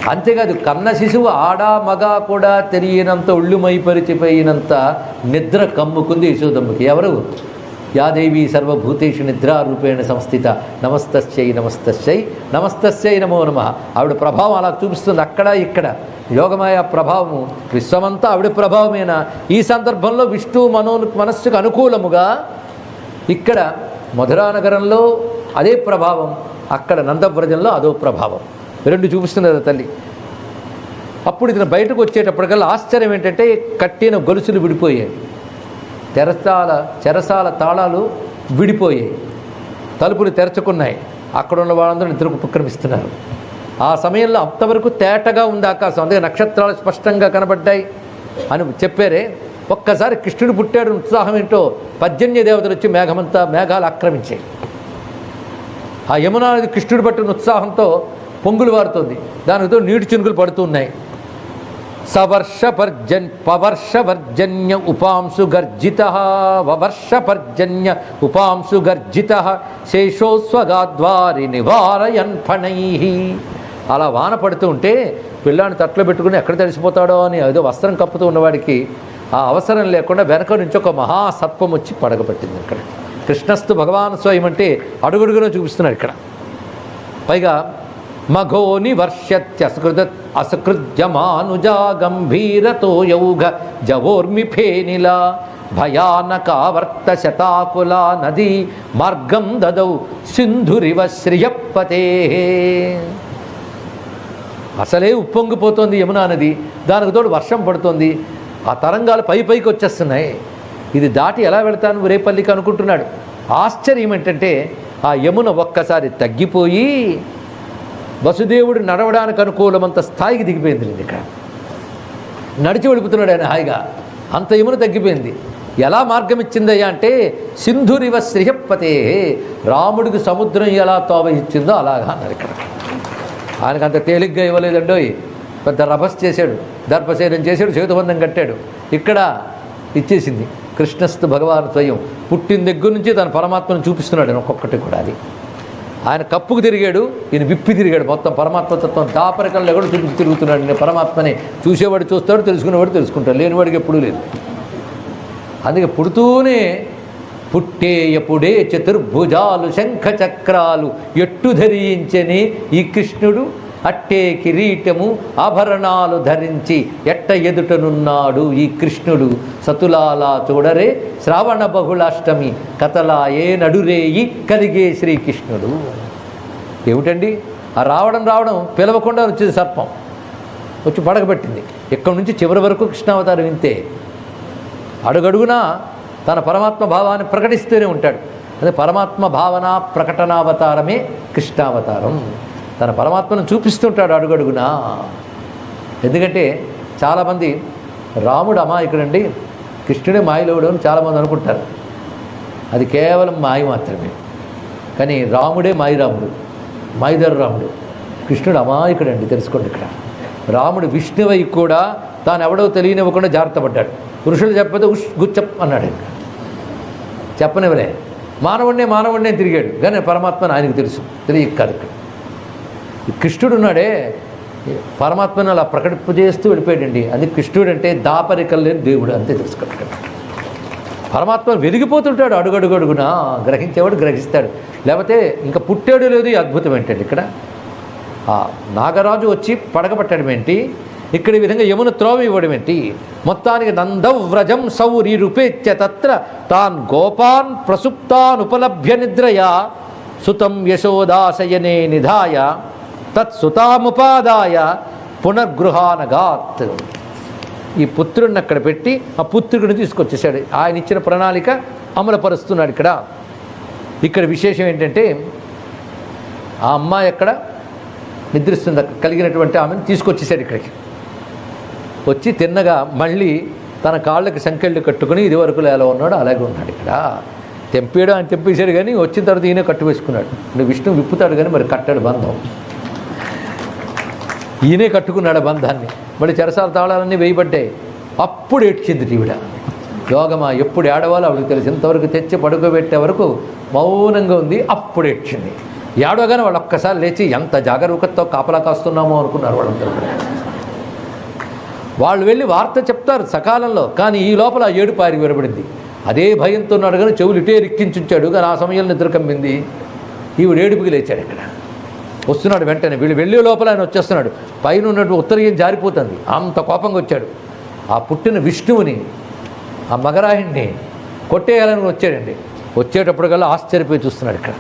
అంతేకాదు కన్న శిశువు ఆడ మగ కూడా తెలియనంత ఒళ్ళు మైపరిచిపోయినంత నిద్ర కమ్ముకుంది యశోదమ్మకి. ఎవరు? యాదేవి సర్వభూతేషు నిద్రారూపేణ సంస్థిత నమస్తస్యై నమస్తస్యై నమస్తస్యై నమో నమః. ఆవిడ ప్రభావం అలా చూపిస్తుంది అక్కడ ఇక్కడ. యోగమాయ ప్రభావము విశ్వమంతా ఆవిడ ప్రభావమేనా. ఈ సందర్భంలో విష్ణు మనస్సుకు అనుకూలముగా ఇక్కడ మధురానగరంలో అదే ప్రభావం, అక్కడ నందవ్రజంలో అదో ప్రభావం, రెండు చూపిస్తున్నది తల్లి. అప్పుడు ఇతను బయటకు వచ్చేటప్పటికల్లా ఆశ్చర్యం ఏంటంటే కట్టిన గొలుసులు విడిపోయాయి, చెరసాల తాళాలు విడిపోయాయి, తలుపులు తెరచుకున్నాయి. అక్కడ ఉన్న వాళ్ళందరూ నిద్రకు ఉపక్రమిస్తున్నారు. ఆ సమయంలో అంతవరకు తేటగా ఉంది ఆకాశం, అందుకే నక్షత్రాలు స్పష్టంగా కనబడ్డాయి అని చెప్పారే. ఒక్కసారి కృష్ణుడు పుట్టాడు ఉత్సాహం ఏంటో పర్జన్య దేవతలు వచ్చి మేఘాలు ఆక్రమించాయి. ఆ యమునా నది కృష్ణుడు పట్టిన ఉత్సాహంతో పొంగులు వారుతుంది, దానితో నీటి చినుకులు పడుతూ ఉన్నాయి. పవర్షవర్జన్య ఉపాంశు గర్జిత వవర్షపర్జన్య ఉపాంశు గర్జిత శేషోస్వగాద్వారి నివారయన్ ఫణై. అలా వాన పడుతూ ఉంటే పిల్లాన్ని తట్లో పెట్టుకుని ఎక్కడ తడిసిపోతాడో అని ఏదో వస్త్రం కప్పుతూ ఉన్నవాడికి ఆ అవసరం లేకుండా వెనక నుంచి ఒక మహాసర్పం వచ్చి పడగబట్టింది. ఇక్కడ కృష్ణస్తు భగవాన్ స్వయం అంటే అడుగడుగులో చూపిస్తున్నాడు ఇక్కడ. పైగా మఘోని వర్షత్యసకృద్యమానుజా గంభీరతో యౌఘ జవోర్మి ఫేనిలా భయానకావర్త శతాకులా నదీ మార్గం దదౌ సింధురివ శ్రియపతే. అసలే ఉప్పొంగిపోతుంది యమునా నది, దానికి తోడు వర్షం పడుతుంది, ఆ తరంగాలు పైకి వచ్చేస్తున్నాయి. ఇది దాటి ఎలా వెళతాను రేపల్లికి అనుకుంటున్నాడు. ఆశ్చర్యం ఏంటంటే ఆ యమున ఒక్కసారి తగ్గిపోయి వసుదేవుడు నడవడానికి అనుకూలమంత స్థాయికి దిగిపోయింది. ఇక్కడ నడిచి వెళ్ళిపోతున్నాడు ఆయన హాయిగా, అంత యమున తగ్గిపోయింది. ఎలా మార్గం ఇచ్చిందయ్యా అంటే సింధురివ శ్రీహపతే, రాముడికి సముద్రం ఎలా తోవ ఇచ్చిందో అలాగా అన్నారు. ఇక్కడ ఆయనకు అంత తేలిగ్గా ఇవ్వలేదండోయ్, పెద్ద రభస్ చేశాడు, దర్భసేనం చేశాడు, చేతుబంధం కట్టాడు. ఇక్కడ ఇచ్చేసింది. కృష్ణస్తు భగవాన్ స్వయం పుట్టిన దగ్గర నుంచి తన పరమాత్మను చూపిస్తున్నాడు ఒక్కొక్కటి కూడా. అది ఆయన కప్పుకు తిరిగాడు, ఈయన విప్పి తిరిగాడు. మొత్తం పరమాత్మతత్వం దాపరికంలో కూడా చూపించి తిరుగుతున్నాడు. నేను పరమాత్మని చూసేవాడు చూస్తాడు, తెలుసుకునేవాడు తెలుసుకుంటాడు, లేనివాడికి ఎప్పుడూ లేదు. అందుకే పుడుతూనే పుట్టేయపుడే చతుర్భుజాలు శంఖ చక్రాలు ఎట్టు ధరించని ఈ కృష్ణుడు అట్టే కిరీటము ఆభరణాలు ధరించి ఎట్ట ఎదుటనున్నాడు ఈ కృష్ణుడు. సతులాలా చూడరే శ్రావణ బహుళాష్టమి కథలాయే నడురేయి కలిగే శ్రీకృష్ణుడు. ఏమిటండి ఆ రావడం పిలవకుండా వచ్చేది సర్పం వచ్చి పడగబెట్టింది. ఇక్కడి నుంచి చివరి వరకు కృష్ణావతారం ఇంతే. అడుగడుగునా తన పరమాత్మ భావాన్ని ప్రకటిస్తూనే ఉంటాడు. అదే పరమాత్మ భావన ప్రకటనావతారమే కృష్ణావతారం. తన పరమాత్మను చూపిస్తుంటాడు అడుగడుగునా. ఎందుకంటే చాలామంది రాముడు అమాయకుడండి, కృష్ణుడే మాయలోడు అని చాలామంది అనుకుంటారు. అది కేవలం మాయ మాత్రమే. కానీ రాముడే మాయరాముడు, మాయధర రాముడు. కృష్ణుడు అమాయకుడండి, తెలుసుకోండి. ఇక్కడ రాముడు విష్ణువై కూడా తాను ఎవడో తెలియనివ్వకుండా జాగ్రత్త పడ్డాడు. పురుషులు చెప్పతే గుచ్చప్ అన్నాడు. చెప్పనివ్వలే, మానవుడినే తిరిగాడు. కానీ పరమాత్మని ఆయనకు తెలుసు, తెలియక కాదు. కృష్ణుడు ఉన్నాడే పరమాత్మను అలా ప్రకటింపజేస్తూ వెళ్ళిపోయాడండి. అది కృష్ణుడు అంటే దాపరికం లేని దేవుడు, అంతే తెలుసుకోండి. పరమాత్మ వెలిగిపోతుంటాడు అడుగడుగడుగునా. గ్రహించేవాడు గ్రహిస్తాడు, లేకపోతే ఇంకా పుట్టాడు లేదు. ఈ అద్భుతం ఏంటండి ఇక్కడ ఆ నాగరాజు వచ్చి పడగబట్టడం ఏంటి, ఇక్కడ ఈ విధంగా యమున త్రోవ ఇవ్వడం ఏంటి. మొత్తానికి నందవ్రజం సౌరి రూపేత్య తత్ర తాన్ గోపాన్ ప్రసుప్తాన్ ఉపలభ్య నిద్రయా సుతం యశోదాశయనే నిధాయ తత్సుతాముపాదాయ పునర్గృహానగాత్. ఈ పుత్రుడిని అక్కడ పెట్టి ఆ పుత్రుడిని తీసుకొచ్చేసాడు. ఆయన ఇచ్చిన ప్రణాళిక అమలుపరుస్తున్నాడు. ఇక్కడ విశేషం ఏంటంటే ఆ అమ్మాయి ఎక్కడ నిద్రిస్తుంది, కలిగినటువంటి ఆమెను తీసుకొచ్చేసాడు ఇక్కడికి. వచ్చి తిన్నగా మళ్ళీ తన కాళ్ళకి సంకెళ్ళు కట్టుకుని ఇది వరకు ఎలా ఉన్నాడో అలాగే ఉన్నాడు. ఇక్కడ తెంపేయడం ఆయన తెంపేశాడు, కానీ వచ్చిన తర్వాత ఈయన కట్టు వేసుకున్నాడు. విష్ణు విప్పుతాడు కానీ మరి కట్టాడు బంధం, ఈయనే కట్టుకున్నాడు బంధాన్ని. మళ్ళీ చెరసాల తాళాలన్నీ వేయబడ్డాయి. అప్పుడు ఏడ్చింది ఈవిడ. యోగమా ఎప్పుడు ఏడవాలో ఆవిడకి తెలిసి ఇంతవరకు తెచ్చి పడుకోబెట్టే వరకు మౌనంగా ఉంది. అప్పుడు ఏడ్చింది. ఏడవగానే వాళ్ళు ఒక్కసారి లేచి ఎంత జాగరూకతతో కాపలా కాస్తున్నామో అనుకున్నారు వాళ్ళందరూ. వాళ్ళు వెళ్ళి వార్త చెప్తారు సకాలంలో, కానీ ఈ లోపల ఆ ఏడుపు ఆయనకి వినబడింది. అదే భయంతో ఉన్నాడు కానీ చెవులు ఇటే రిక్కించుంచాడు, కానీ ఆ సమయంలో నిద్ర కమ్మింది. ఈవిడ ఏడుపుకి లేచాడు. ఇక్కడ వస్తున్నాడు వెంటనే, వీళ్ళు వెళ్ళే లోపల ఆయన వచ్చేస్తున్నాడు. పైన ఉన్నట్టు ఉత్తరీయం జారిపోతుంది, అంత కోపంగా వచ్చాడు. ఆ పుట్టిన విష్ణువుని, ఆ మగరాయుణ్ణి కొట్టేయాలని వచ్చాడండి. వచ్చేటప్పటికల్లా ఆశ్చర్యపోయి చూస్తున్నాడు ఇక్కడ.